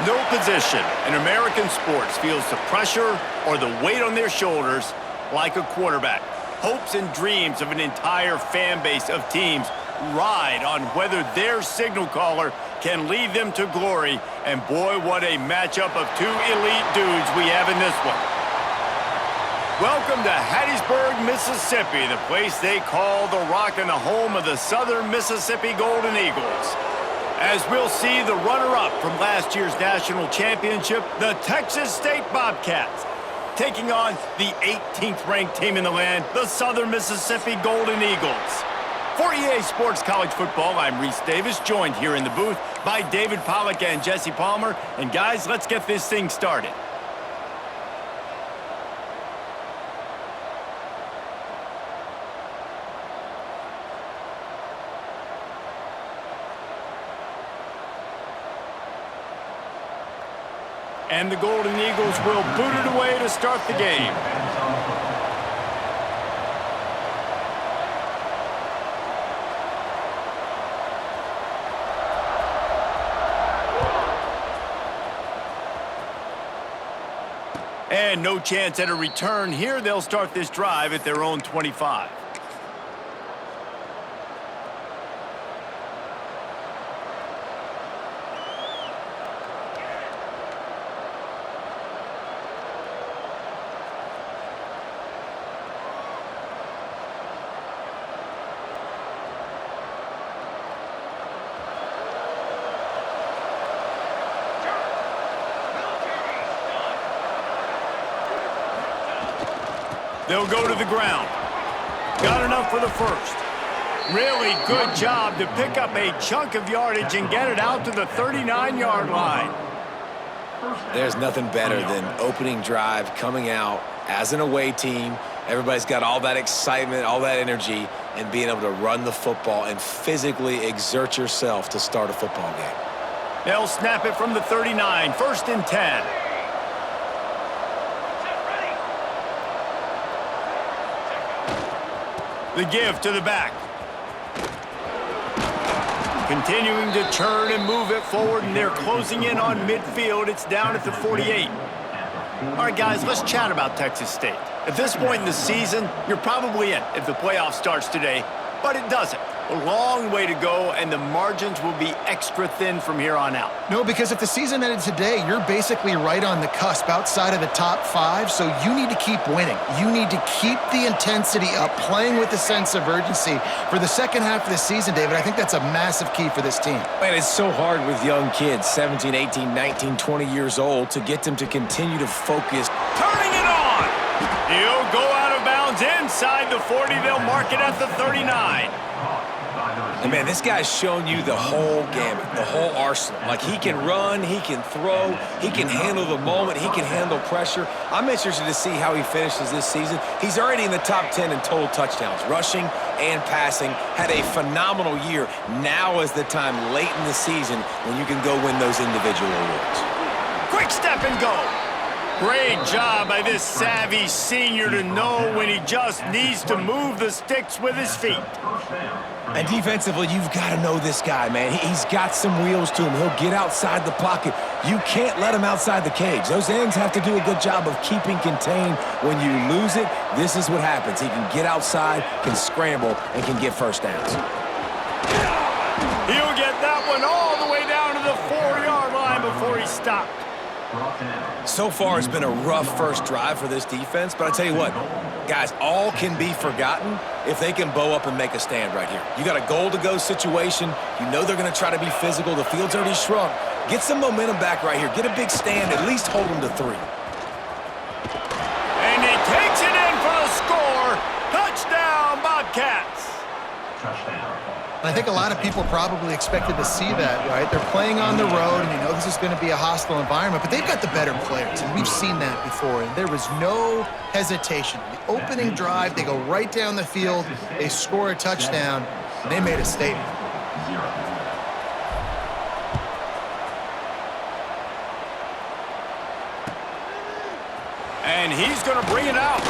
No position in American sports feels the pressure or the weight on their shoulders like a quarterback. Hopes and dreams of an entire fan base of teams ride on whether their signal caller can lead them to glory. And boy, what a matchup of two elite dudes we have in this one. Welcome to Hattiesburg, Mississippi, the place they call the Rock and the home of the Southern Mississippi Golden Eagles. As we'll see the runner-up from last year's national championship, the Texas State Bobcats, taking on the 18th ranked team in the land, the Southern Mississippi Golden Eagles. For EA Sports College Football, I'm Reese Davis, joined here in the booth by David Pollack and Jesse Palmer. And guys, let's get this thing started. And the Golden Eagles will boot it away to start the game. And no chance at a return here. They'll start this drive at their own 25. They'll go to the ground. Got enough for the first. Really good job to pick up a chunk of yardage and get it out to the 39-yard line. There's nothing better than opening drive, coming out as an away team. Everybody's got all that excitement, all that energy, and being able to run the football and physically exert yourself to start a football game. They'll snap it from the 39, 1st and 10. The give to the back. Continuing to turn and move it forward, and they're closing in on midfield. It's down at the 48. All right, guys, let's chat about Texas State. At this point in the season, you're probably in if the playoff starts today, but it doesn't. A long way to go, and the margins will be extra thin from here on out. No, because if the season ended today, you're basically right on the cusp outside of the top 5, so you need to keep winning. You need to keep the intensity up, playing with a sense of urgency for the second half of the season, David. I think that's a massive key for this team. Man, it's so hard with young kids, 17, 18, 19, 20 years old, to get them to continue to focus. Turning it on! He'll go out of bounds inside the 40. They'll mark it at the 39. And man, this guy's shown you the whole gamut, the whole arsenal. Like, he can run, he can throw, he can handle the moment, he can handle pressure. I'm interested to see how he finishes this season. He's already in the top 10 in total touchdowns, rushing and passing. Had a phenomenal year. Now is the time late in the season when you can go win those individual awards. Quick step and go. Great job by this savvy senior to know when he just needs to move the sticks with his feet. And defensively, you've got to know this guy, man. He's got some wheels to him. He'll get outside the pocket. You can't let him outside the cage. Those ends have to do a good job of keeping contained. When you lose it, this is what happens. He can get outside, can scramble, and can get first downs. He'll get that one all the way down to the 4-yard line before he stopped. So far, it's been a rough first drive for this defense, but I tell you what, guys, all can be forgotten if they can bow up and make a stand right here. You got a goal-to-go situation. You know they're going to try to be physical. The field's already shrunk. Get some momentum back right here. Get a big stand. At least hold them to 3. And he takes it in for the score. Touchdown, Bobcats. Touchdown. I think a lot of people probably expected to see that, right? They're playing on the road, and you know this is going to be a hostile environment, but they've got the better players, and we've seen that before, and there was no hesitation. The opening drive, they go right down the field, they score a touchdown, and they made a statement. And he's going to bring it out.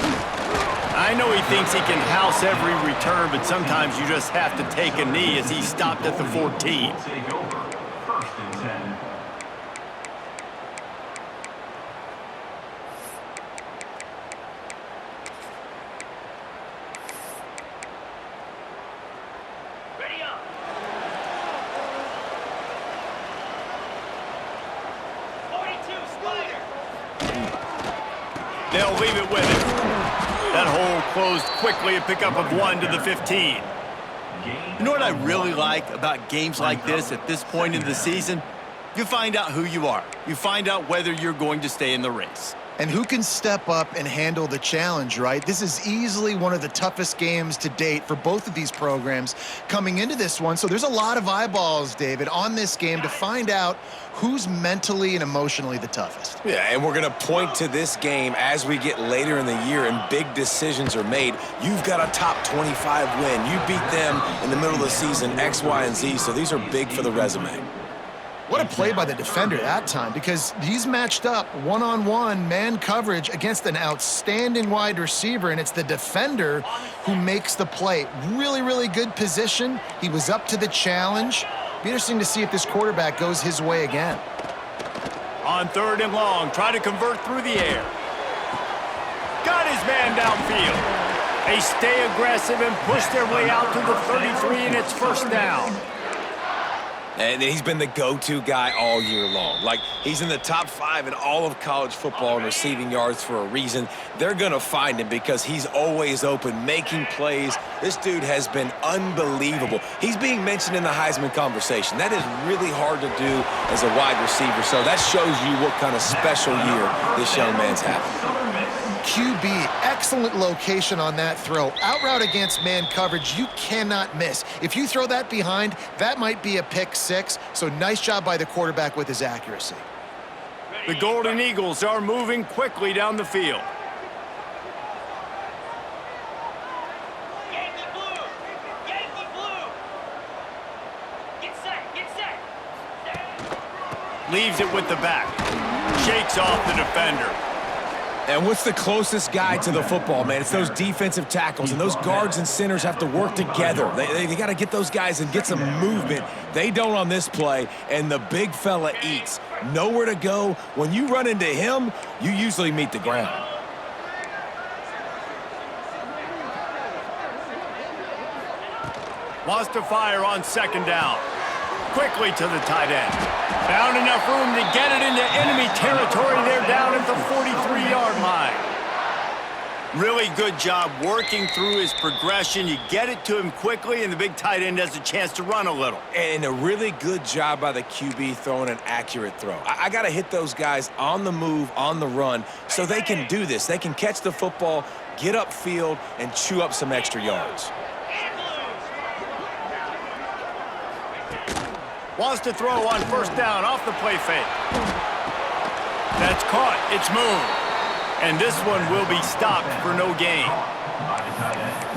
I know he thinks he can house every return, but sometimes you just have to take a knee as he stopped at the 14. They'll leave it with him. That hole closed quickly, a pickup of 1 to the 15. You know what I really like about games like this at this point in the season? You find out who you are. You find out whether you're going to stay in the race. And who can step up and handle the challenge, right? This is easily one of the toughest games to date for both of these programs coming into this one. So there's a lot of eyeballs, David, on this game to find out who's mentally and emotionally the toughest. Yeah, and we're going to point to this game as we get later in the year and big decisions are made. You've got a top 25 win. You beat them in the middle of the season, X, Y, and Z, so these are big for the resume. What a play by the defender that time, because he's matched up one-on-one man coverage against an outstanding wide receiver, and it's the defender who makes the play. Really, really good position. He was up to the challenge. Be interesting to see if this quarterback goes his way again. On 3rd and long, try to convert through the air. Got his man downfield. They stay aggressive and push their way out to the 33, and it's 1st down. And he's been the go-to guy all year long. Like, he's in the top 5 in all of college football in receiving yards for a reason. They're going to find him because he's always open, making plays. This dude has been unbelievable. He's being mentioned in the Heisman conversation. That is really hard to do as a wide receiver. So that shows you what kind of special year this young man's having. QB, excellent location on that throw. Out route against man coverage, you cannot miss. If you throw that behind, that might be a pick 6. So nice job by the quarterback with his accuracy. The Golden Eagles are moving quickly down the field. Yankee blue! Yankee blue! Get set! Leaves it with the back. Shakes off the defender. And what's the closest guy to the football, man? It's those defensive tackles, and those guards and centers have to work together. They got to get those guys and get some movement. They don't on this play, and the big fella eats. Nowhere to go. When you run into him, you usually meet the ground. Wants to fire on 2nd down. Quickly to the tight end. Found enough room to get it into enemy territory. They're down at the 43-yard line. Really good job working through his progression. You get it to him quickly, and the big tight end has a chance to run a little. And a really good job by the QB throwing an accurate throw. I got to hit those guys on the move, on the run, so they can do this. They can catch the football, get upfield, and chew up some extra yards. Wants to throw on 1st down off the play fake. That's caught. It's moved. And this one will be stopped for no gain.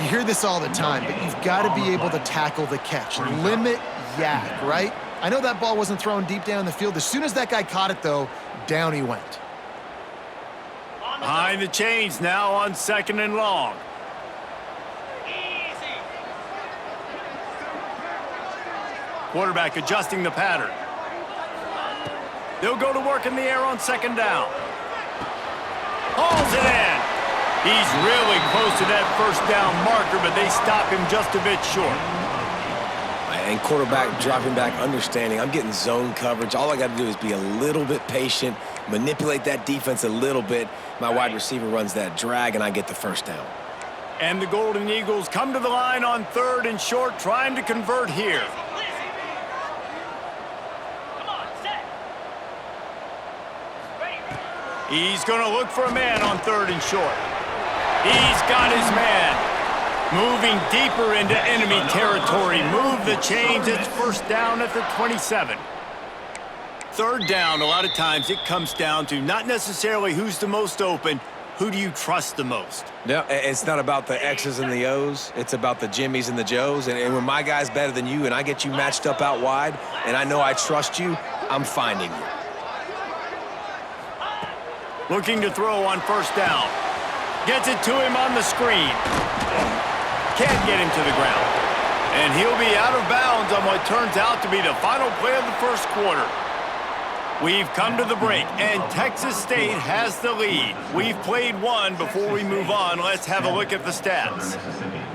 You hear this all the time, but you've got to be able to tackle the catch. Limit yak, right? I know that ball wasn't thrown deep down the field. As soon as that guy caught it, though, down he went. Behind the chains now on 2nd and long. Quarterback adjusting the pattern. They'll go to work in the air on 2nd down. Hauls it in. He's really close to that 1st down marker, but they stop him just a bit short. And quarterback dropping back, understanding I'm getting zone coverage. All I got to do is be a little bit patient, manipulate that defense a little bit. My wide receiver runs that drag, and I get the 1st down. And the Golden Eagles come to the line on 3rd and short, trying to convert here. He's going to look for a man on 3rd and short. He's got his man. Moving deeper into enemy territory. Move the chains. It's 1st down at the 27. 3rd down, a lot of times it comes down to not necessarily who's the most open, who do you trust the most? No, it's not about the X's and the O's. It's about the Jimmies and the Joes. And when my guy's better than you and I get you matched up out wide and I know I trust you, I'm finding you. Looking to throw on 1st down. Gets it to him on the screen. Can't get him to the ground. And he'll be out of bounds on what turns out to be the final play of the 1st quarter. We've come to the break, and Texas State has the lead. We've played one. Before we move on, let's have a look at the stats.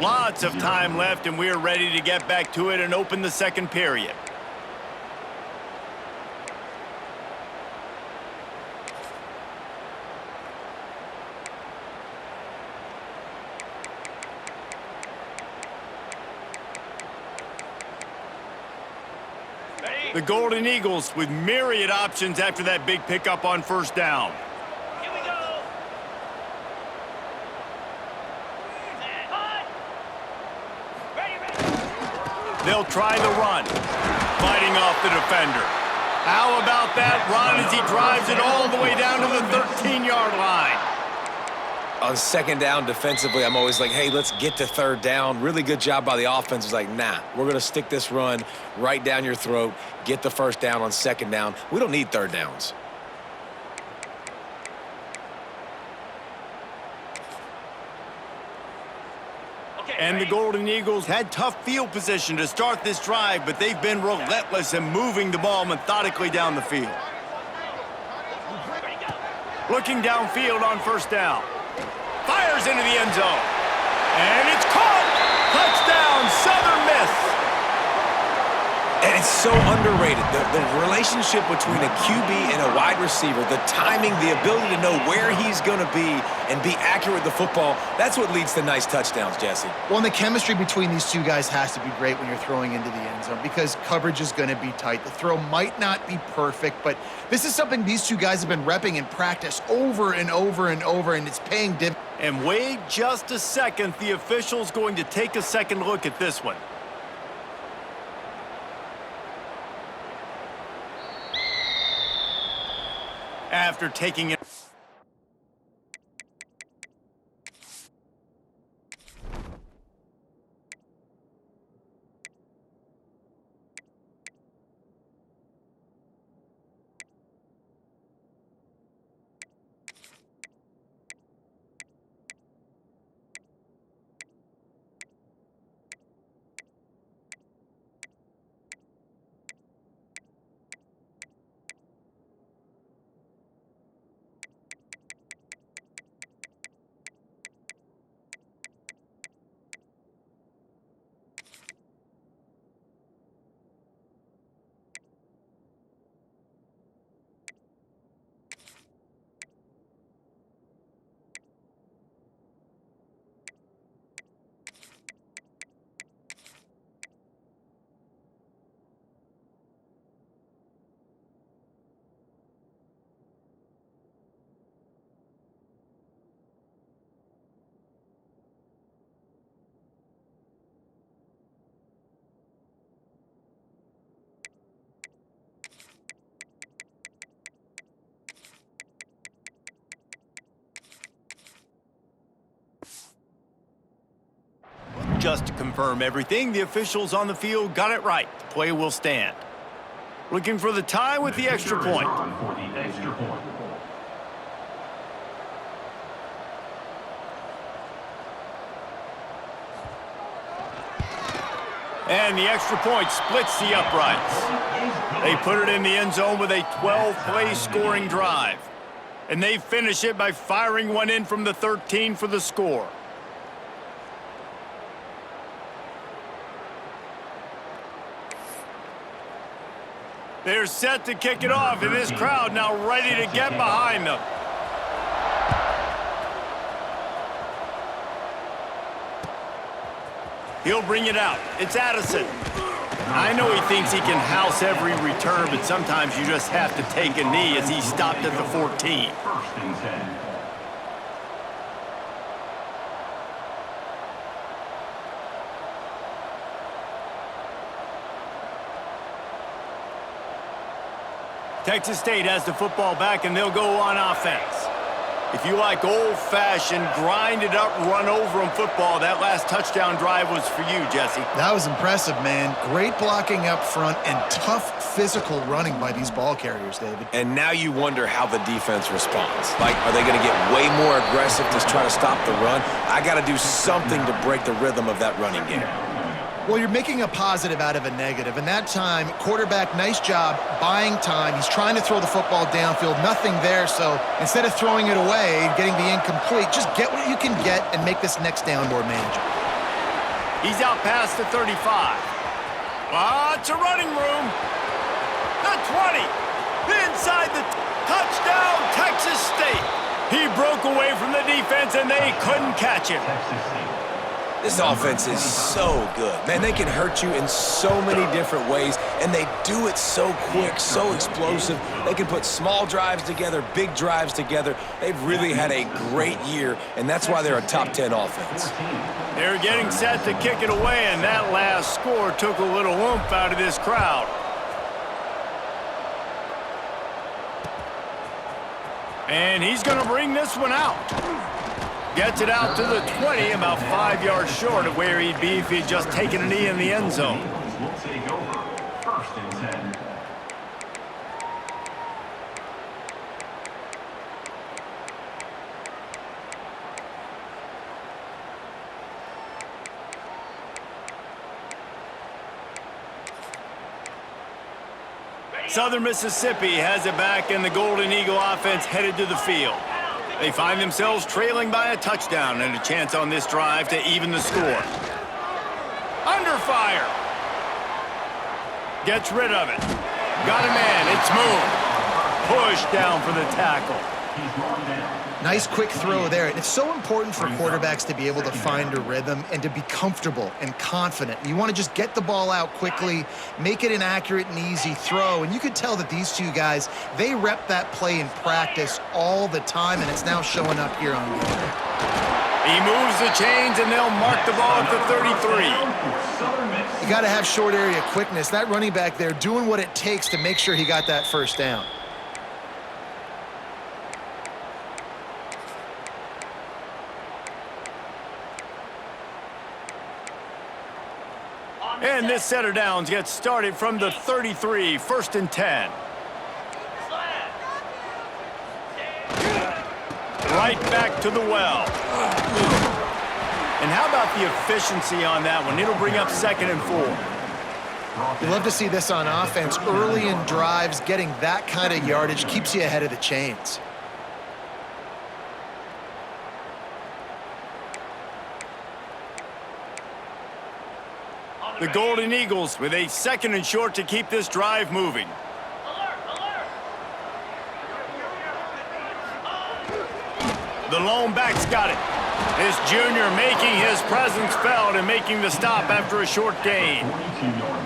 Lots of time left, and we're ready to get back to it and open the 2nd period. The Golden Eagles with myriad options after that big pickup on first down. Here we go. Hot. Ready. They'll try the run, fighting off the defender. How about that run as he drives it all the way down to the 13-yard line? On second down defensively, I'm always like, hey, let's get to third down. Really good job by the offense. It's like, nah, we're going to stick this run right down your throat, get the first down on second down. We don't need third downs. And the Golden Eagles had tough field position to start this drive, but they've been relentless in moving the ball methodically down the field. Looking downfield on first down. Fires into the end zone. And it's caught! Touchdown, Southern Miss! And it's so underrated. The relationship between a QB and a wide receiver, the timing, the ability to know where he's going to be and be accurate with the football, that's what leads to nice touchdowns, Jesse. Well, and the chemistry between these two guys has to be great when you're throwing into the end zone because coverage is going to be tight. The throw might not be perfect, but this is something these two guys have been repping in practice over and over and over, and it's paying dividends. And wait just a second. The official's going to take a second look at this one. After taking it. Just to confirm everything, the officials on the field got it right. The play will stand. Looking for the tie with the extra point. And the extra point splits the uprights. They put it in the end zone with a 12-play scoring drive. And they finish it by firing one in from the 13 for the score. They're set to kick it off, and this crowd now ready to get behind them. He'll bring it out. It's Addison. I know he thinks he can house every return, but sometimes you just have to take a knee as he stopped at the 14. First and 10. Texas State has the football back, and they'll go on offense. If you like old-fashioned, grinded-up, run-over-'em football, that last touchdown drive was for you, Jesse. That was impressive, man. Great blocking up front and tough physical running by these ball carriers, David. And now you wonder how the defense responds. Like, are they going to get way more aggressive to try to stop the run? I got to do something to break the rhythm of that running game. Well, you're making a positive out of a negative. And that time, quarterback, nice job buying time. He's trying to throw the football downfield. Nothing there, so instead of throwing it away, getting the incomplete, just get what you can get and make this next down more manageable. He's out past the 35. Lots of running room. The 20. Inside the touchdown, Texas State. He broke away from the defense, and they couldn't catch him. Texas State. This offense is so good. Man, they can hurt you in so many different ways, and they do it so quick, so explosive. They can put small drives together, big drives together. They've really had a great year, and that's why they're a top 10 offense. They're getting set to kick it away, and that last score took a little oomph out of this crowd. And he's going to bring this one out. Gets it out to the 20, about 5 yards short of where he'd be if he'd just taken a knee in the end zone. Will take over. 1st and 10. Southern Mississippi has it back, and the Golden Eagle offense headed to the field. They find themselves trailing by a touchdown and a chance on this drive to even the score. Under fire. Gets rid of it. Got a man. It's Moon. Push down for the tackle. Nice quick throw there. And it's so important for quarterbacks to be able to find a rhythm and to be comfortable and confident. You want to just get the ball out quickly, make it an accurate and easy throw. And you could tell that these two guys, they rep that play in practice all the time, and it's now showing up here on game. He moves the chains, and they'll mark the ball at the 33. You got to have short area quickness. That running back there doing what it takes to make sure he got that first down. And this set of downs gets started from the 33, 1st and 10. Right back to the well. And how about the efficiency on that one? It'll bring up 2nd and 4. You love to see this on offense. Early in drives, getting that kind of yardage keeps you ahead of the chains. The Golden Eagles with a 2nd and short to keep this drive moving. The lone back's got it. This junior making his presence felt and making the stop after a short gain.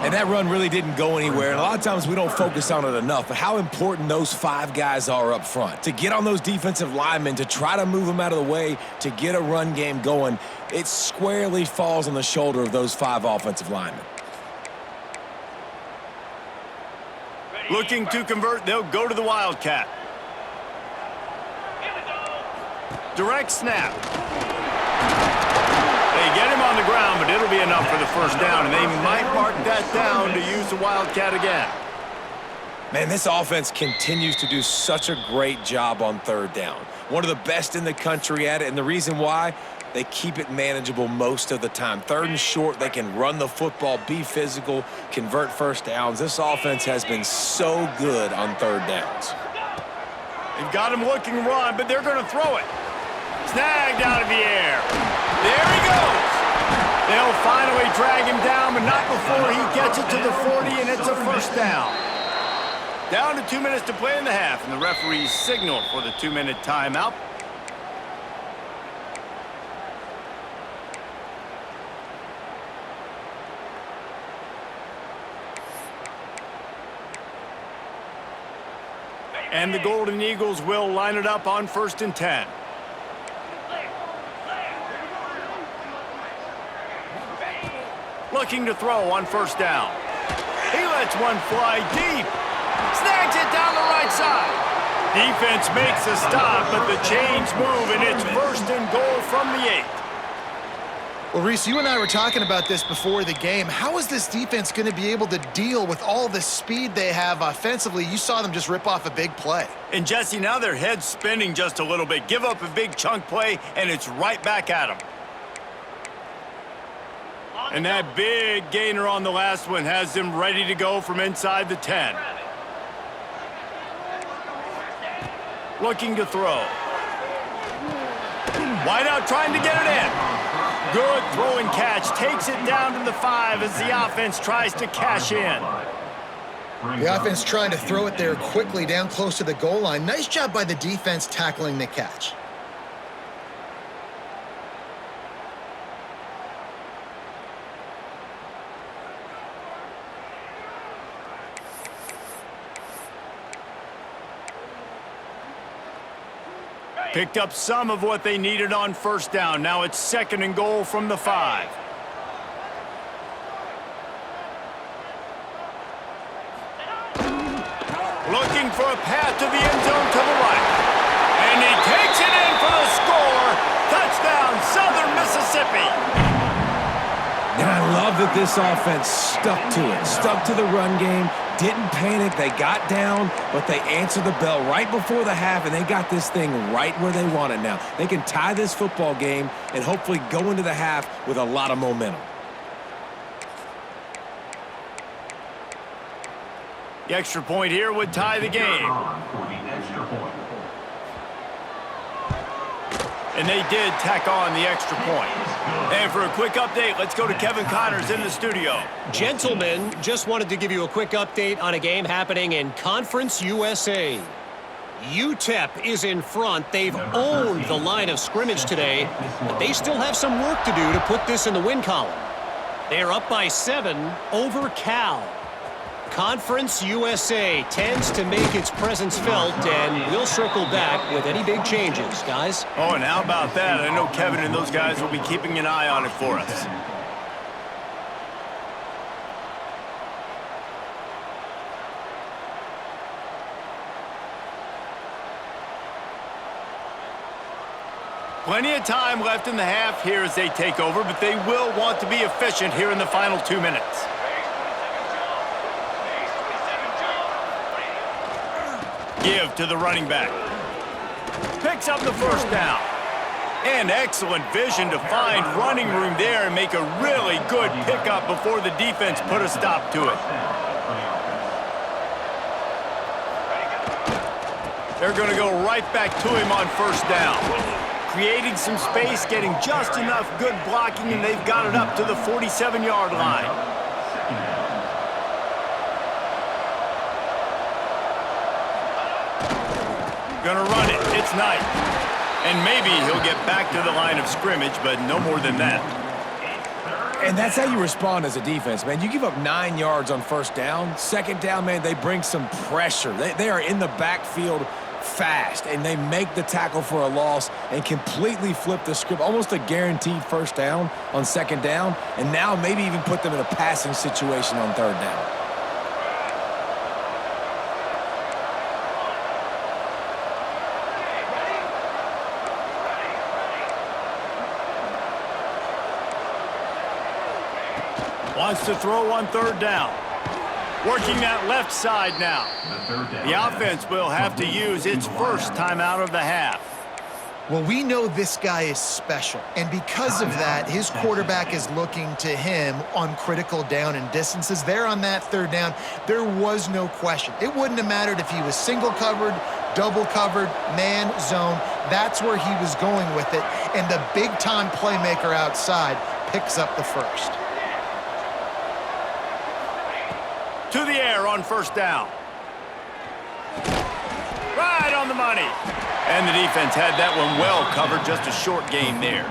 And that run really didn't go anywhere. And a lot of times we don't focus on it enough, but how important those 5 guys are up front. To get on those defensive linemen, to try to move them out of the way, to get a run game going, it squarely falls on the shoulder of those 5 offensive linemen. Looking to convert, they'll go to the Wildcat. Direct snap. They get him on the ground, but it'll be enough for the first down, and they might mark that down to use the Wildcat again. Man, this offense continues to do such a great job on 3rd down. One of the best in the country at it, and the reason why, they keep it manageable most of the time. 3rd and short, they can run the football, be physical, convert first downs. This offense has been so good on 3rd downs. They've got him looking run, but they're going to throw it. Snagged out of the air. There he goes. They'll finally drag him down, but not before he gets it to the 40, and it's a first down. Down to 2 minutes to play in the half, and the referees signal for the 2-minute timeout. And the Golden Eagles will line it up on 1st and 10. Looking to throw on 1st down. He lets one fly deep. Snags it down the right side. Defense makes a stop, but the chains move, and it's 1st and goal from the 8. Well, Reese, you and I were talking about this before the game. How is this defense going to be able to deal with all the speed they have offensively? You saw them just rip off a big play. And, Jesse, now their head's spinning just a little bit. Give up a big chunk play, and it's right back at them. And that big gainer on the last one has them ready to go from inside the 10. Looking to throw. Wide out trying to get it in. Good throw and catch. Takes it down to the 5 as the offense tries to cash in. The offense trying to throw it there quickly down close to the goal line. Nice job by the defense tackling the catch. Picked up some of what they needed on first down. Now it's 2nd and goal from the 5. Looking for a path to the end zone to the right. And he takes it in for the score. Touchdown, Southern Mississippi. And I love that this offense stuck to it, stuck to the run game, didn't panic. They got down, but they answered the bell right before the half, and they got this thing right where they want it now. They can tie this football game and hopefully go into the half with a lot of momentum. The extra point here would tie the game. And they did tack on the extra point. And for a quick update, let's go to Kevin Connors in the studio. Gentlemen, just wanted to give you a quick update on a game happening in Conference USA. UTEP is in front. They've owned the line of scrimmage today, but they still have some work to do to put this in the win column. They're up by 7 over Cal. Conference USA tends to make its presence felt, and we'll circle back with any big changes, guys. Oh, and how about that? I know Kevin and those guys will be keeping an eye on it for us. Plenty of time left in the half here as they take over, but they will want to be efficient here in the final 2 minutes. Give to the running back. Picks up the first down. And excellent vision to find running room there and make a really good pickup before the defense put a stop to it. They're going to go right back to him on first down. Creating some space, getting just enough good blocking, and they've got it up to the 47-yard line. Gonna run it. It's Knight. And maybe he'll get back to the line of scrimmage, but no more than that. And that's how you respond as a defense, man. You give up 9 yards on first down. Second down, man, they bring some pressure. They are in the backfield fast, and they make the tackle for a loss and completely flip the script. Almost a guaranteed first down on second down, and now maybe even put them in a passing situation on third down. Wants to throw on third down. Working that left side now. The offense will have to use its first timeout of the half. Well, we know this guy is special, and because of that, his quarterback is looking to him on critical down and distances. There on that third down, there was no question. It wouldn't have mattered if he was single covered, double covered, man, zone. That's where he was going with it, and the big-time playmaker outside picks up the first. To the air on first down. Right on the money. And the defense had that one well covered, just a short game there.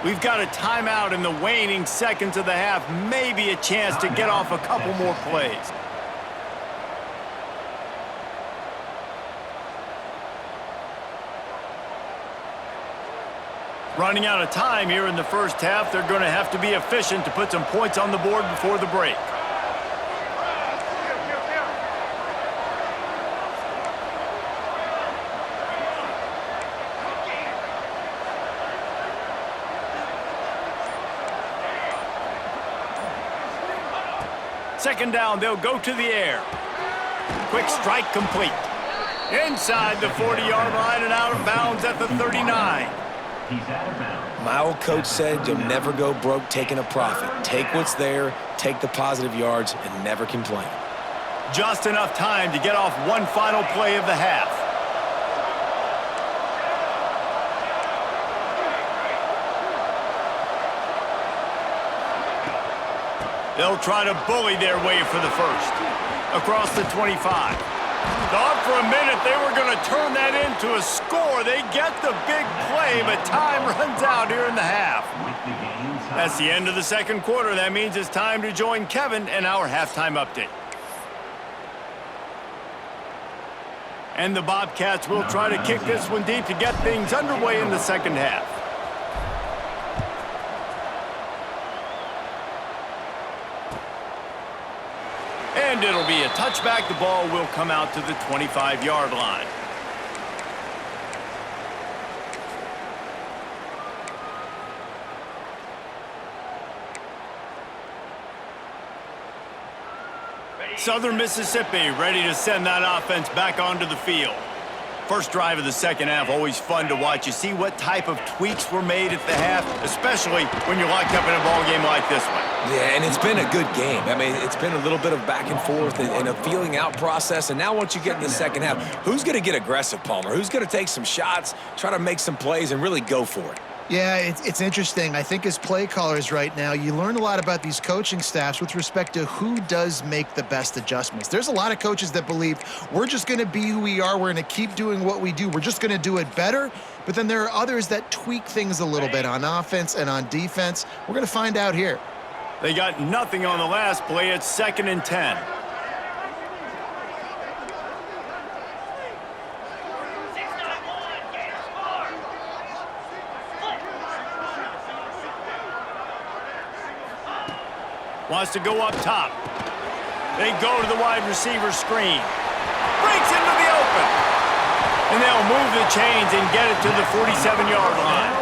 We've got a timeout in the waning seconds of the half, maybe a chance to get off a couple more plays. Running out of time here in the first half, they're going to have to be efficient to put some points on the board before the break. Second down, they'll go to the air. Quick strike complete. Inside the 40-yard line and out of bounds at the 39. He's out of bounds. My old coach said you'll never go broke taking a profit. Take what's there, take the positive yards, and never complain. Just enough time to get off one final play of the half. They'll try to bully their way for the first. Across the 25. Thought for a minute they were going to turn that into a score. They get the big play, but time runs out here in the half. That's the end of the second quarter. That means it's time to join Kevin in our halftime update. And the Bobcats will try to kick this one deep to get things underway in the second half. And it'll be a touchback. The ball will come out to the 25-yard line. Southern Mississippi ready to send that offense back onto the field. First drive of the second half, always fun to watch. You see what type of tweaks were made at the half, especially when you're locked up in a ball game like this one. Yeah, and it's been a good game. I mean, it's been a little bit of back and forth and a feeling out process. And now once you get in the second half, who's going to get aggressive, Palmer? Who's going to take some shots, try to make some plays, and really go for it? Yeah, it's interesting. I think as play callers right now, you learn a lot about these coaching staffs with respect to who does make the best adjustments. There's a lot of coaches that believe we're just going to be who we are. We're going to keep doing what we do. We're just going to do it better. But then there are others that tweak things a little bit on offense and on defense. We're going to find out here. They got nothing on the last play. It's 2nd and 10. Wants to go up top. They go to the wide receiver screen. Breaks into the open. And they'll move the chains and get it to the 47-yard line.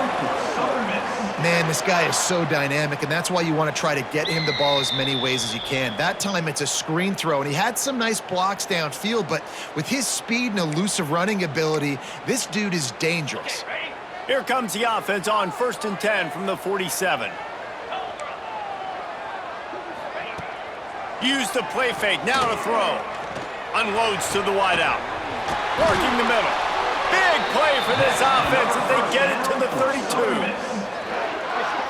Man, this guy is so dynamic, and that's why you want to try to get him the ball as many ways as you can. That time it's a screen throw, and he had some nice blocks downfield, but with his speed and elusive running ability, this dude is dangerous. Here comes the offense on 1st and 10 from the 47. Use the play fake, now to throw. Unloads to the wideout. Working the middle. Big play for this offense as they get it to the 32.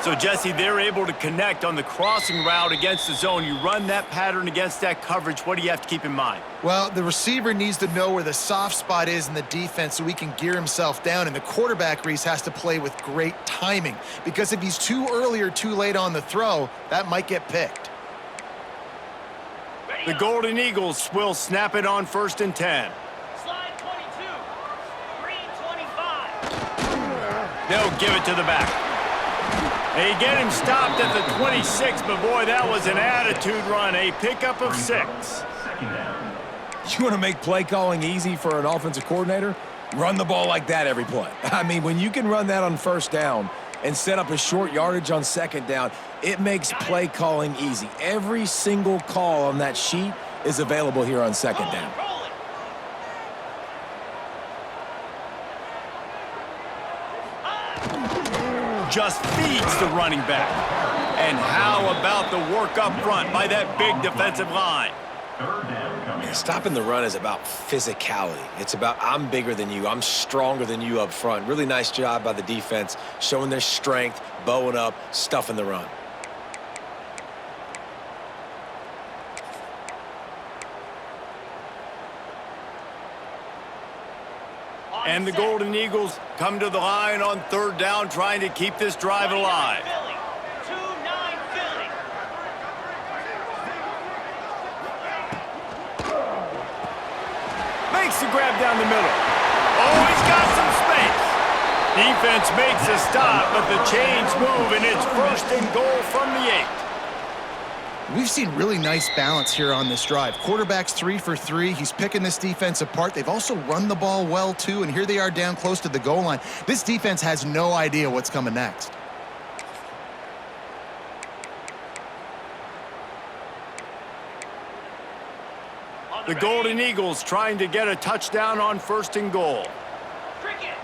So, Jesse, they're able to connect on the crossing route against the zone. You run that pattern against that coverage. What do you have to keep in mind? Well, the receiver needs to know where the soft spot is in the defense so he can gear himself down. And the quarterback, Reese, has to play with great timing. Because if he's too early or too late on the throw, that might get picked. The Golden Eagles will snap it on 1st and 10. Slide 22. Green 25. They'll give it to the back. They get him stopped at the 26, but boy, that was an attitude run. A pickup of 6. You want to make play calling easy for an offensive coordinator? Run the ball like that every play. I mean, when you can run that on 1st down and set up a short yardage on 2nd down, it makes play calling easy. Every single call on that sheet is available here on 2nd down. Just feeds the running back. And how about the work up front by that big defensive line? Stopping the run is about physicality. It's about I'm bigger than you. I'm stronger than you up front. Really nice job by the defense, showing their strength, bowing up, stuffing the run. And the Golden Eagles come to the line on 3rd down, trying to keep this drive alive. 2-9 Philly. Makes the grab down the middle. Oh, he's got some space. Defense makes a stop, but the chains move, and it's 1st and goal from the 8. We've seen really nice balance here on this drive. Quarterback's 3 for 3. He's picking this defense apart. They've also run the ball well, too, and here they are down close to the goal line. This defense has no idea what's coming next. The Golden Eagles trying to get a touchdown on 1st and goal. Cricket.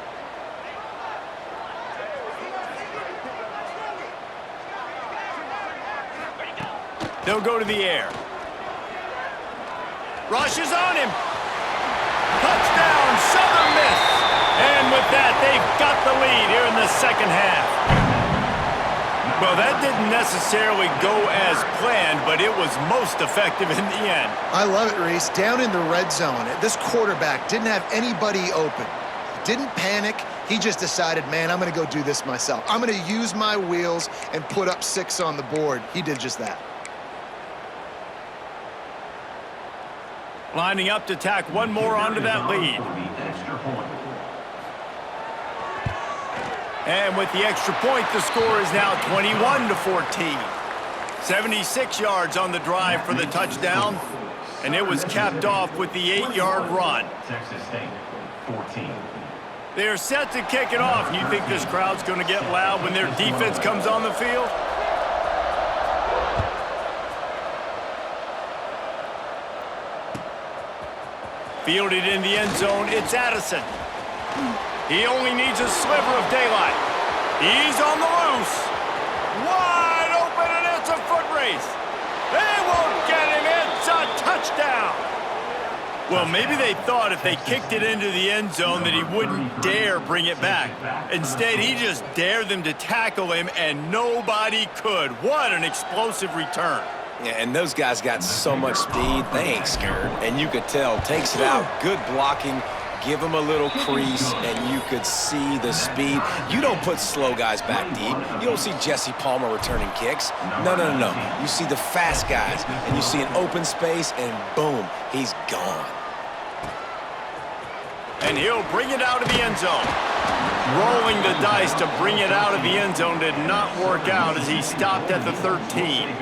Ready, go. They'll go to the air. Rushes on him. Touchdown, Southern Miss. And with that, they've got the lead here in the second half. Well, that didn't necessarily go as planned, but it was most effective in the end. I love it, Reese. Down in the red zone, this quarterback didn't have anybody open. Didn't panic. He just decided, man, I'm going to go do this myself. I'm going to use my wheels and put up 6 on the board. He did just that. Lining up to tack one more onto that lead. And with the extra point, the score is now 21-14. 76 yards on the drive for the touchdown, and it was capped off with the 8-yard run. Texas State, 14. They're set to kick it off. You think this crowd's going to get loud when their defense comes on the field? Fielded in the end zone, it's Addison. He only needs a sliver of daylight. He's on the loose. Wide open, and it's a foot race. They won't get him. It's a touchdown. Well, maybe they thought if they kicked it into the end zone that he wouldn't dare bring it back. Instead, he just dared them to tackle him, and nobody could. What an explosive return. Yeah, and those guys got so much speed, they ain't scared. And you could tell, takes it out, good blocking, give him a little crease, and you could see the speed. You don't put slow guys back deep. You don't see Jesse Palmer returning kicks. No. You see the fast guys, and you see an open space, and boom, he's gone. And he'll bring it out of the end zone. Rolling the dice to bring it out of the end zone did not work out as he stopped at the 13.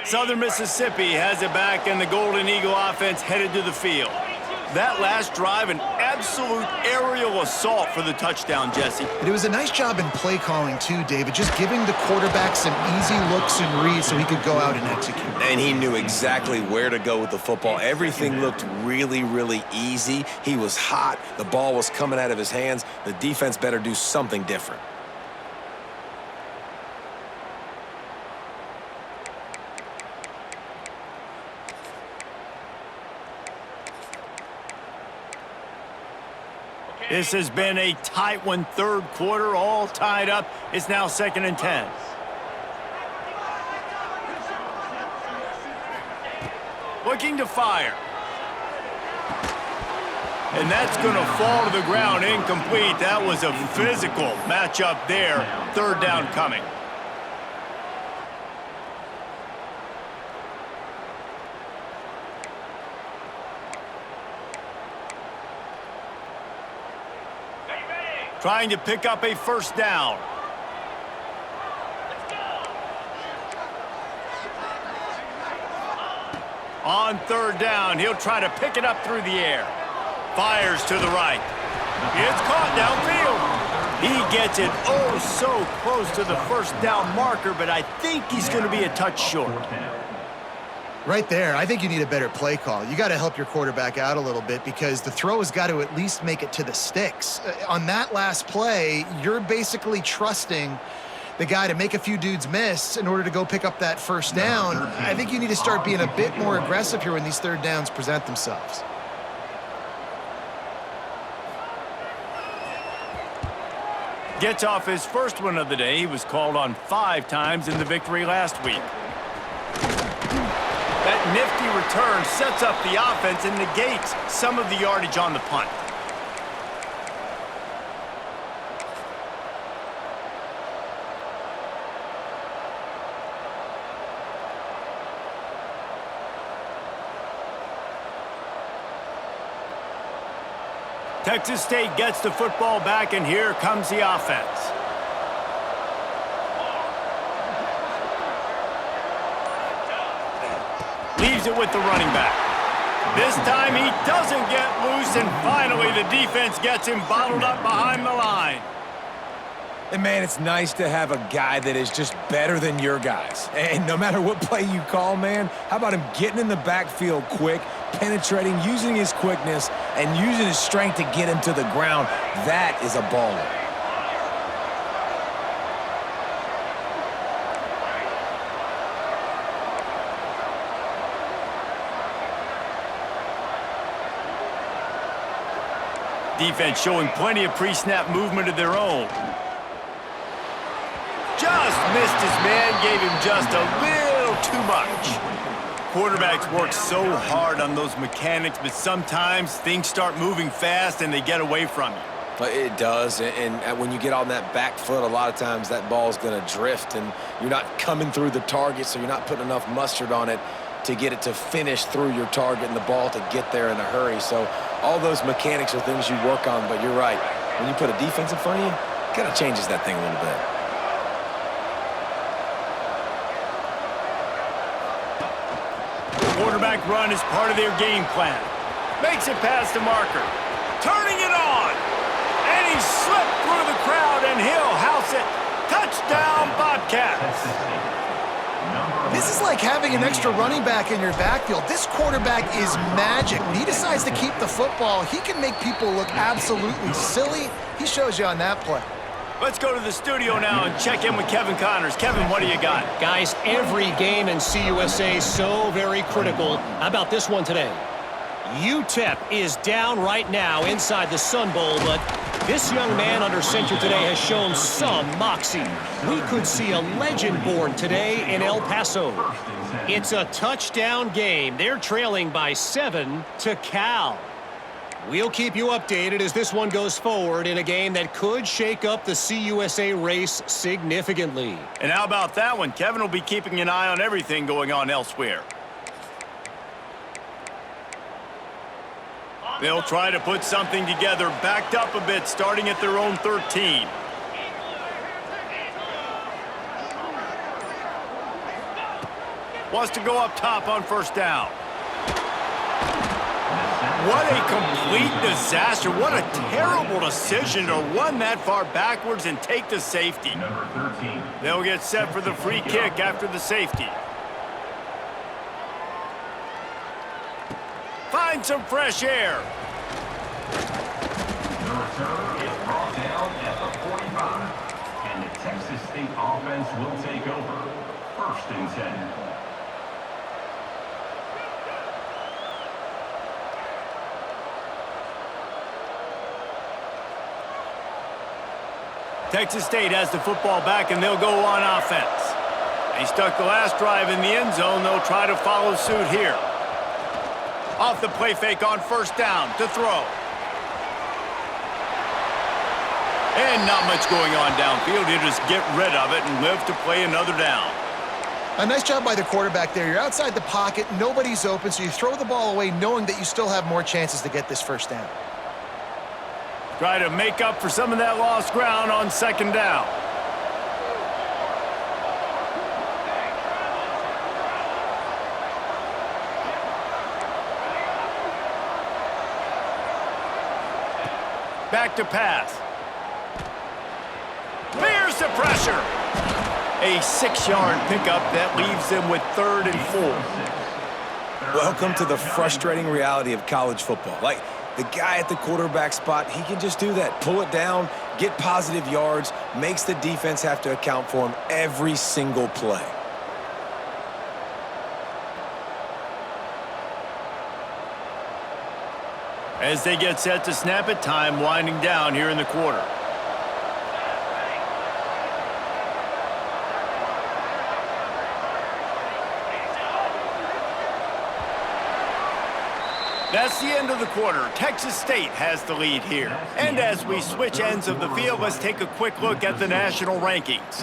Southern Mississippi has it back, and the Golden Eagle offense headed to the field. That last drive, an absolute aerial assault for the touchdown, Jesse. And it was a nice job in play calling too, David, just giving the quarterback some easy looks and reads so he could go out and execute. And he knew exactly where to go with the football. Everything looked really, really easy. He was hot. The ball was coming out of his hands. The defense better do something different. This has been a tight one, third quarter, all tied up. It's now 2nd and 10. Looking to fire. And that's going to fall to the ground, incomplete. That was a physical matchup there. 3rd down coming. Trying to pick up a 1st down. On 3rd down, he'll try to pick it up through the air. Fires to the right. It's caught downfield. He gets it oh so close to the 1st down marker, but I think he's going to be a touch short. Right there, I think you need a better play call. You got to help your quarterback out a little bit because the throw has got to at least make it to the sticks. On that last play, you're basically trusting the guy to make a few dudes miss in order to go pick up that 1st down. I think you need to start being a bit more aggressive here when these 3rd downs present themselves. Gets off his first one of the day. He was called on 5 times in the victory last week. That nifty return sets up the offense and negates some of the yardage on the punt. Texas State gets the football back, and here comes the offense. Leaves it with the running back. This time he doesn't get loose, and finally the defense gets him bottled up behind the line. And, man, it's nice to have a guy that is just better than your guys. And no matter what play you call, man, how about him getting in the backfield quick, penetrating, using his quickness, and using his strength to get him to the ground? That is a baller. Defense showing plenty of pre-snap movement of their own. Just missed his man, gave him just a little too much. quarterbacks work so hard on those mechanics, but sometimes things start moving fast and they get away from you. It does, and when you get on that back foot, a lot of times that ball's going to drift, and you're not coming through the target, so you're not putting enough mustard on it to get it to finish through your target and the ball to get there in a hurry. So all those mechanics are things you work on, but you're right. When you put a defense in front of you, it kind of changes that thing a little bit. Quarterback run is part of their game plan. Makes it past the marker. Turning it on. And he slipped through the crowd, and he'll house it. Touchdown, Bobcats. This is like having an extra running back in your backfield. This quarterback is magic. When he decides to keep the football, he can make people look absolutely silly. He shows you on that play. Let's go to the studio now and check in with Kevin Connors. Kevin, what do you got? Guys, every game in CUSA is so very critical. How about this one today? UTEP is down right now inside the Sun Bowl, but this young man under center today has shown some moxie. We could see a legend born today in El Paso. It's a touchdown game. They're trailing by 7 to Cal. We'll keep you updated as this one goes forward in a game that could shake up the CUSA race significantly. And how about that one? Kevin will be keeping an eye on everything going on elsewhere. They'll try to put something together, backed up a bit, starting at their own 13. Wants to go up top on first down. What a complete disaster. What a terrible decision to run that far backwards and take the safety. Number 13. They'll get set for the free kick after the safety. Find some fresh air. The return is brought down at the 45. And the Texas State offense will take over. 1st and 10. Texas State has the football back, and they'll go on offense. They stuck the last drive in the end zone. They'll try to follow suit here. Off the play fake on first down to throw. And not much going on downfield. He'll just get rid of it and live to play another down. A nice job by the quarterback there. You're outside the pocket. Nobody's open, so you throw the ball away knowing that you still have more chances to get this first down. Try to make up for some of that lost ground on second down. Back to pass. Bears the pressure. A 6-yard pickup that leaves them with 3rd and 4. Welcome to the frustrating reality of college football. Like, the guy at the quarterback spot, he can just do that. Pull it down, get positive yards, makes the defense have to account for him every single play. As they get set to snap it, time winding down here in the quarter. That's the end of the quarter. Texas State has the lead here. And as we switch ends of the field, let's take a quick look at the national rankings.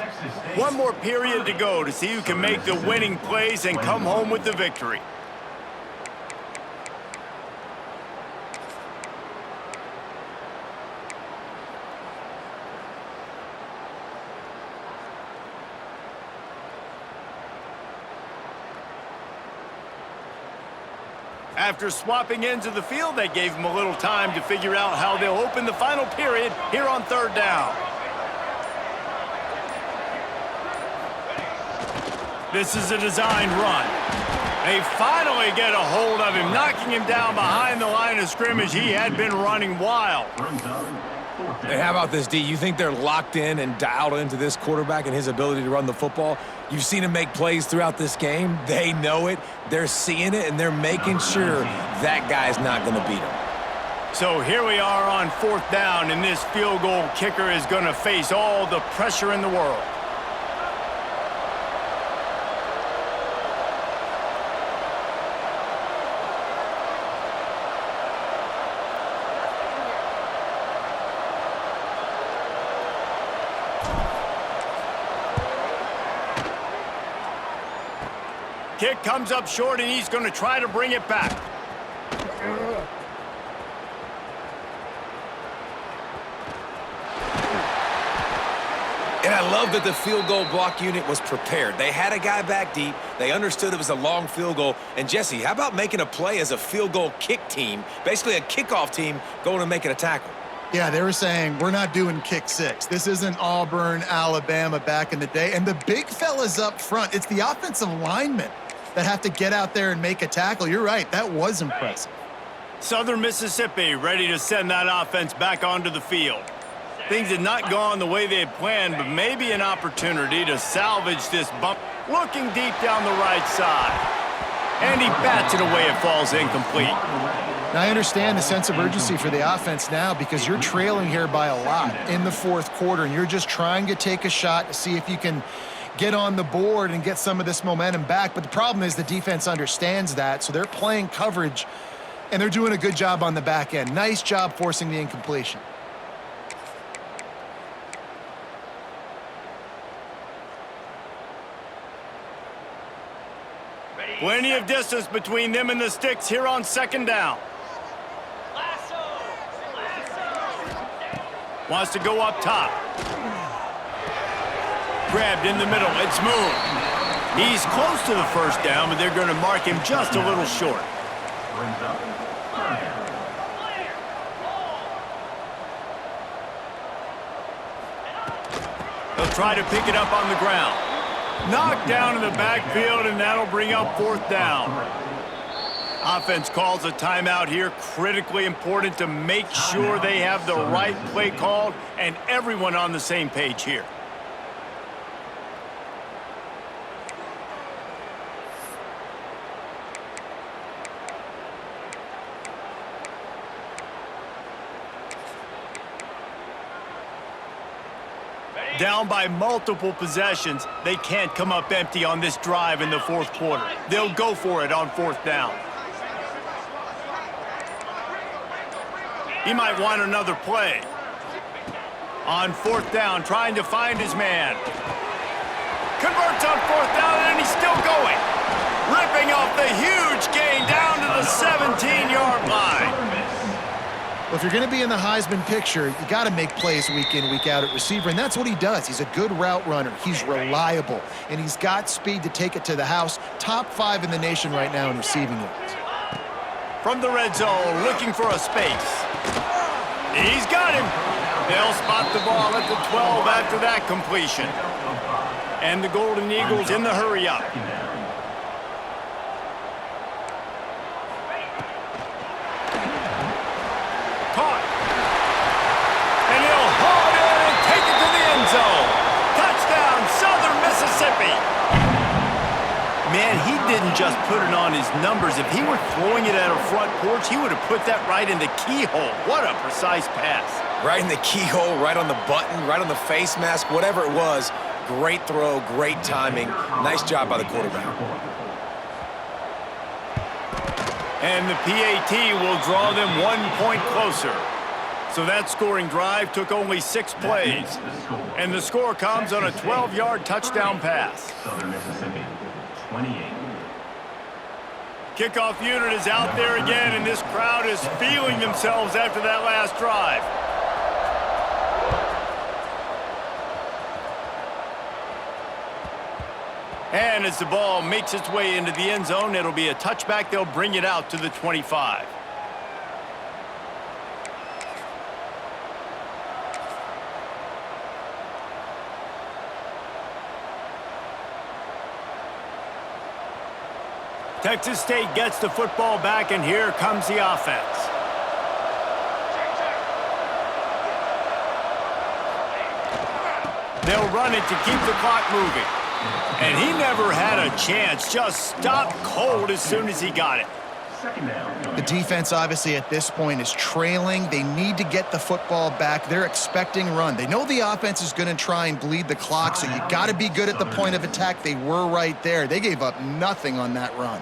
One more period to go to see who can make the winning plays and come home with the victory. After swapping ends of the field, they gave them a little time to figure out how they'll open the final period here on 3rd down. This is a designed run. They finally get a hold of him, knocking him down behind the line of scrimmage. He had been running wild. Hey, how about this, D? You think they're locked in and dialed into this quarterback and his ability to run the football? You've seen him make plays throughout this game. They know it. They're seeing it, and they're making sure that guy's not going to beat him. So here we are on 4th down, and this field goal kicker is going to face all the pressure in the world. kick comes up short, and he's going to try to bring it back. And I love that the field goal block unit was prepared. They had a guy back deep. They understood it was a long field goal. And, Jesse, how about making a play as a field goal kick team, basically a kickoff team going and making a tackle? Yeah, they were saying, we're not doing kick six. This isn't Auburn, Alabama back in the day. And the big fellas up front, it's the offensive linemen that have to get out there and make a tackle. You're right, that was impressive. Southern Mississippi ready to send that offense back onto the field. Things had not gone the way they had planned, but maybe an opportunity to salvage this bump. Looking deep down the right side. And he bats it away. It falls incomplete. Now, I understand the sense of urgency for the offense now because you're trailing here by a lot in the fourth quarter, and you're just trying to take a shot to see if you can get on the board and get some of this momentum back. But the problem is the defense understands that, so they're playing coverage, and they're doing a good job on the back end. Nice job forcing the incompletion. Plenty of distance between them and the sticks here on second down. Wants to go up top. Grabbed in the middle. It's Moon. He's close to the first down, but they're going to mark him just a little short. They'll try to pick it up on the ground. Knocked down in the backfield, and that'll bring up fourth down. Offense calls a timeout here. Critically important to make sure they have the right play called and everyone on the same page here. Down by multiple possessions, they can't come up empty on this drive in the fourth quarter. They'll go for it on fourth down. He might want another play. On fourth down, trying to find his man. Converts on fourth down, and he's still going. Ripping off the huge gain down to the 17-yard line. Well, if you're going to be in the Heisman picture, you got to make plays week in, week out at receiver, and that's what he does. He's a good route runner. He's reliable, and he's got speed to take it to the house. Top 5 in the nation right now in receiving yards. From the red zone, looking for a space. He's got him. They'll spot the ball at the 12 after that completion. And the Golden Eagles in the hurry-up. Caught. And he'll haul it in and take it to the end zone. Touchdown, Southern Mississippi. Man, he didn't just put it on his numbers. If he were throwing it at a front porch, he would have put that right in the keyhole. What a precise pass. Right in the keyhole, right on the button, right on the face mask, whatever it was. Great throw, great timing. Nice job by the quarterback. And the PAT will draw them 1 point closer. So that scoring drive took only 6 plays. And the score comes on a 12-yard touchdown pass. Southern Mississippi, 28. Kickoff unit is out there again, and this crowd is feeling themselves after that last drive. And as the ball makes its way into the end zone, it'll be a touchback. They'll bring it out to the 25. Texas State gets the football back, and here comes the offense. They'll run it to keep the clock moving. And he never had a chance, just stopped cold as soon as he got it. The defense, obviously, at this point is trailing. They need to get the football back. They're expecting run. They know the offense is going to try and bleed the clock, so you got to be good at the point of attack. They were right there. They gave up nothing on that run.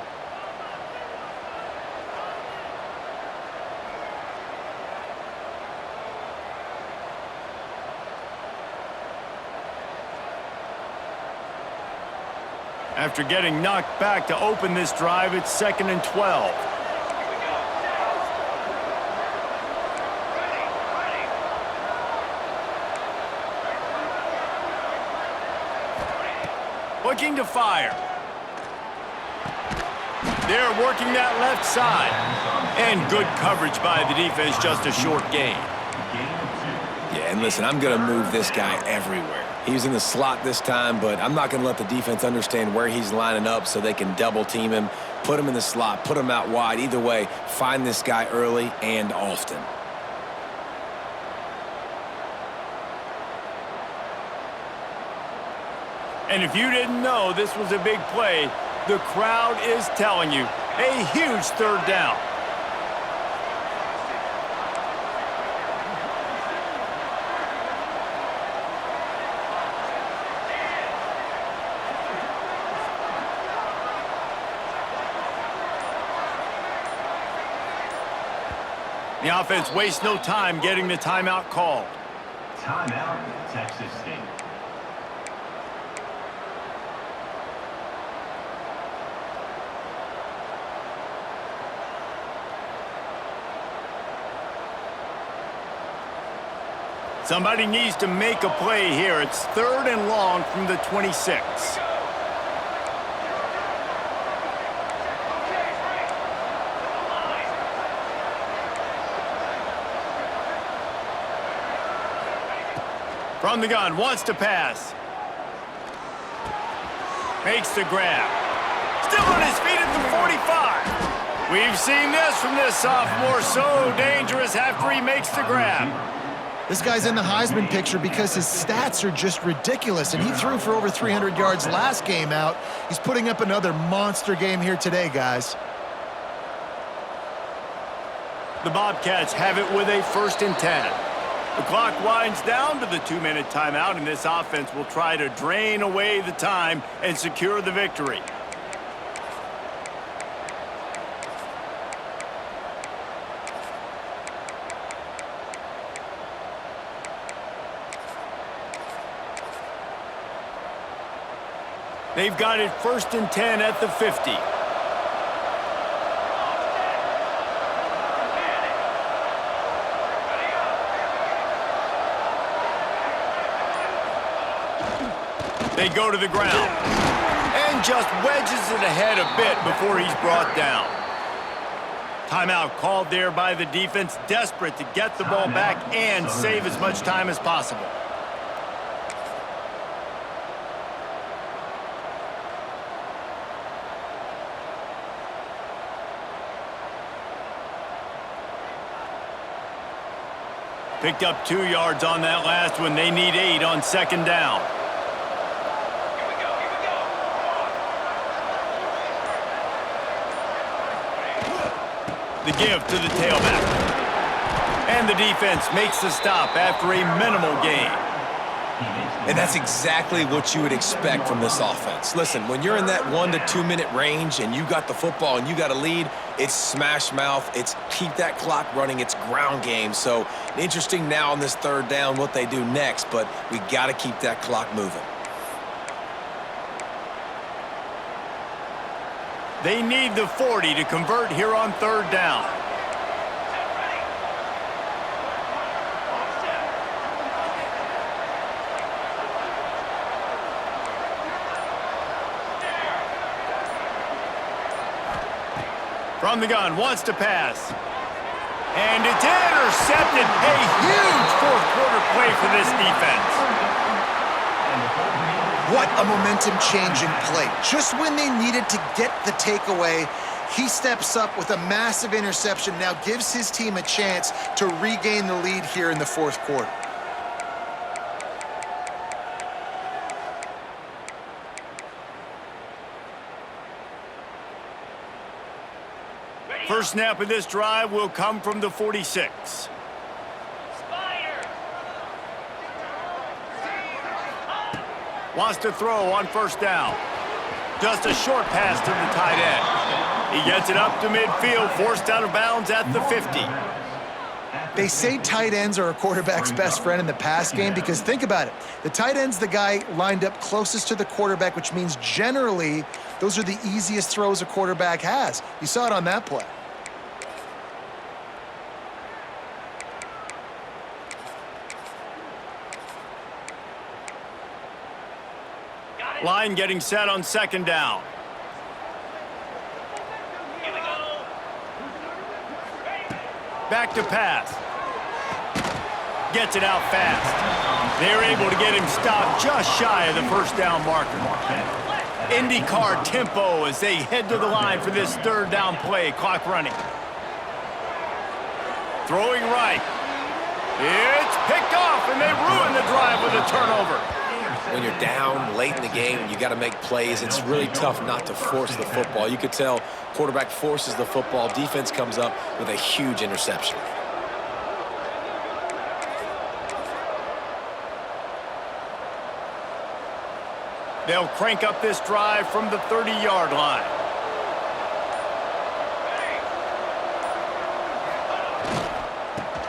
After getting knocked back to open this drive, it's 2nd and 12. Looking to fire. They're working that left side. And good coverage by the defense, just a short gain. Yeah, and listen, I'm going to move this guy everywhere. He's in the slot this time, but I'm not going to let the defense understand where he's lining up so they can double team him, put him in the slot, put him out wide. Either way, find this guy early and often. And if you didn't know this was a big play, the crowd is telling you, a huge 3rd down. The offense wastes no time getting the timeout called. Timeout, Texas State. Somebody needs to make a play here. It's 3rd and long from the 26. From the gun, wants to pass. Makes the grab. Still on his feet at the 45. We've seen this from this sophomore, so dangerous after he makes the grab. This guy's in the Heisman picture because his stats are just ridiculous, and he threw for over 300 yards last game out. He's putting up another monster game here today, guys. The Bobcats have it with a 1st and 10. The clock winds down to the 2-minute timeout, and this offense will try to drain away the time and secure the victory. They've got it 1st and 10 at the 50. They go to the ground and just wedges it ahead a bit before he's brought down. Timeout called there by the defense, desperate to get the ball back and save as much time as possible. Picked up 2 yards on that last one. They need 8 on 2nd down. The give to the tailback. And the defense makes the stop after a minimal gain. And that's exactly what you would expect from this offense. Listen, when you're in that 1 to 2 minute range and you got the football and you got a lead, it's smash mouth, it's keep that clock running, it's ground game. So interesting now on this 3rd down what they do next, but we got to keep that clock moving. They need the 40 to convert here on 3rd down. From the gun, wants to pass. And it's intercepted. A huge 4th quarter play for this defense. What a momentum-changing play. Just when they needed to get the takeaway, he steps up with a massive interception, now gives his team a chance to regain the lead here in the 4th quarter. First snap of this drive will come from the 46. Spider. Wants to throw on 1st down. Just a short pass to the tight end. He gets it up to midfield, forced out of bounds at the 50. They say tight ends are a quarterback's best friend in the pass game because think about it. The tight end's the guy lined up closest to the quarterback, which means generally those are the easiest throws a quarterback has. You saw it on that play. Line getting set on second down. Here we go. Back to pass. Gets it out fast. They're able to get him stopped just shy of the first down marker. IndyCar tempo as they head to the line for this third down play. Clock running. Throwing right. It's picked off, and they ruin the drive with a turnover. When you're down late in the game and you got to make plays, it's really tough not to force the football. You could tell quarterback forces the football. Defense comes up with a huge interception. They'll crank up this drive from the 30-yard line.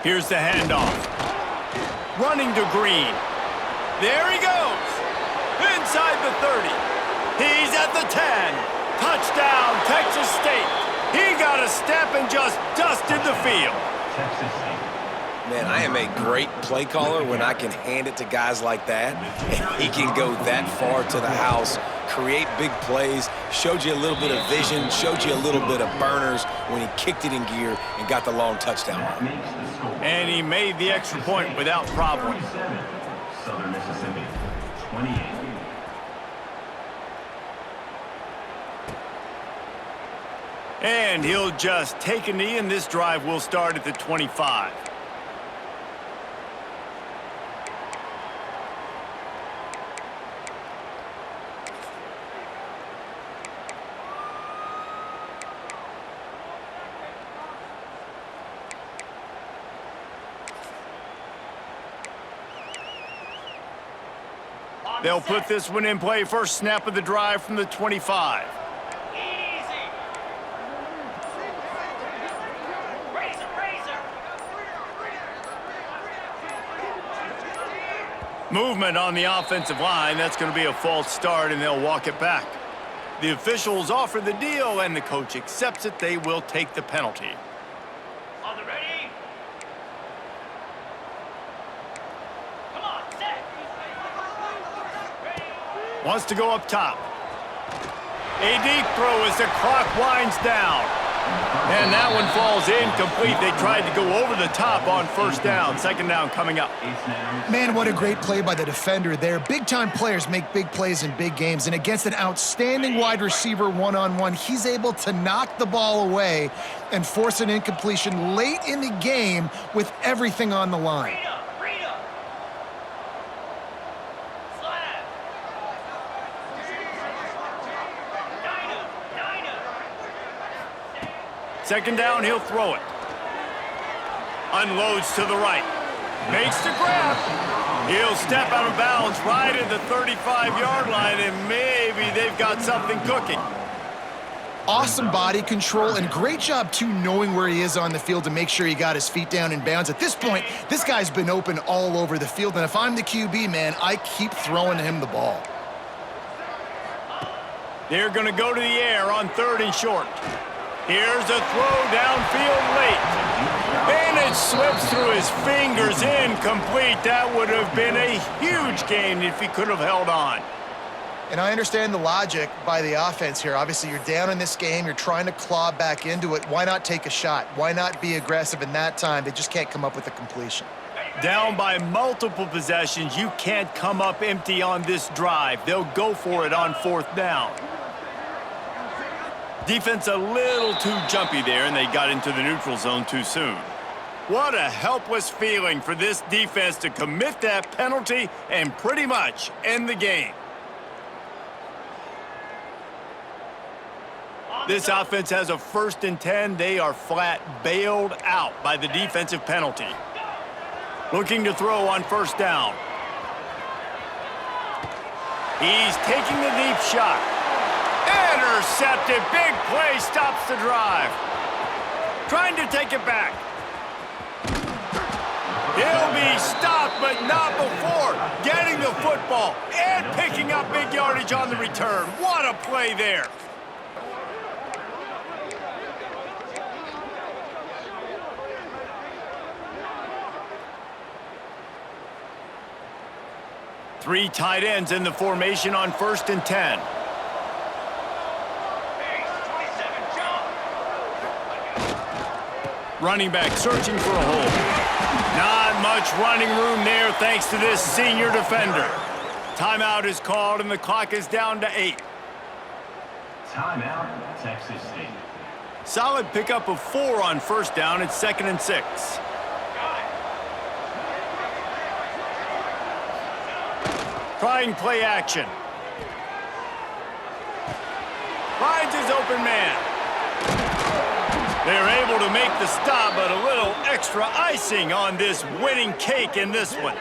Here's the handoff. Running to Green. There he goes. Inside the 30. He's at the 10. Touchdown, Texas State. He got a step and just dusted the field. Texas State. Man, I am a great play caller when I can hand it to guys like that. And he can go that far to the house, create big plays, showed you a little bit of vision, showed you a little bit of burners when he kicked it in gear and got the long touchdown run. And he made the extra point without problem. 27, Southern Mississippi, 28. And he'll just take a knee, and this drive will start at the 25. They'll put this one in play. First snap of the drive from the 25. Easy. Razor, razor. Movement on the offensive line. That's going to be a false start, and they'll walk it back. The officials offer the deal, and the coach accepts it. They will take the penalty. On the ready. Come on, set. Ready. Wants to go up top. A deep throw as the clock winds down. And that one falls incomplete. They tried to go over the top on first down. Second down coming up. Man, what a great play by the defender there. Big-time players make big plays in big games, and against an outstanding wide receiver one-on-one, he's able to knock the ball away and force an incompletion late in the game with everything on the line. Read up, read up. Slab. Niner. Second down, he'll throw it. Unloads to the right. Makes the grab. He'll step out of bounds right at the 35-yard line, and maybe they've got something cooking. Awesome body control and great job, too, knowing where he is on the field to make sure he got his feet down in bounds. At this point, this guy's been open all over the field, and if I'm the QB, man, I keep throwing him the ball. They're going to go to the air on third and short. Here's a throw downfield late. And it slips through his fingers, incomplete. That would have been a huge gain if he could have held on. And I understand the logic by the offense here. Obviously, you're down in this game. You're trying to claw back into it. Why not take a shot? Why not be aggressive in that time? They just can't come up with a completion. Down by multiple possessions, you can't come up empty on this drive. They'll go for it on fourth down. Defense a little too jumpy there, and they got into the neutral zone too soon. What a helpless feeling for this defense to commit that penalty and pretty much end the game. This offense has a 1st and 10. They are flat bailed out by the defensive penalty. Looking to throw on first down. He's taking the deep shot. Intercepted. Big play stops the drive. Trying to take it back. the football and picking up big yardage on the return. What a play there. Three tight ends in the formation on 1st and 10. Running back searching for a hole. Not much running room there thanks to this senior defender. Timeout is called and the clock is down to 8. Timeout, Texas State. Solid pickup of 4 on 1st down. It's 2nd and 6. Trying play action. Finds his open man. They're able to make the stop, but a little extra icing on this winning cake in this one.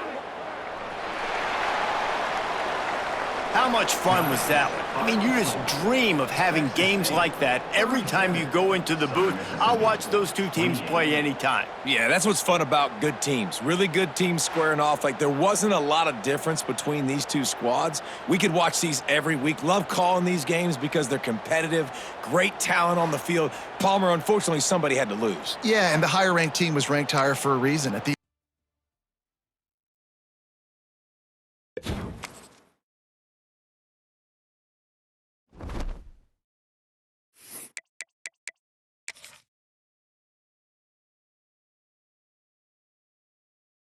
How much fun was that one? I mean, you just dream of having games like that every time you go into the booth. I'll watch those two teams play anytime. Yeah, that's what's fun about good teams. Really good teams squaring off. Like, there wasn't a lot of difference between these two squads. We could watch these every week. Love calling these games because they're competitive, great talent on the field. Palmer, unfortunately, somebody had to lose. Yeah, and the higher-ranked team was ranked higher for a reason. At the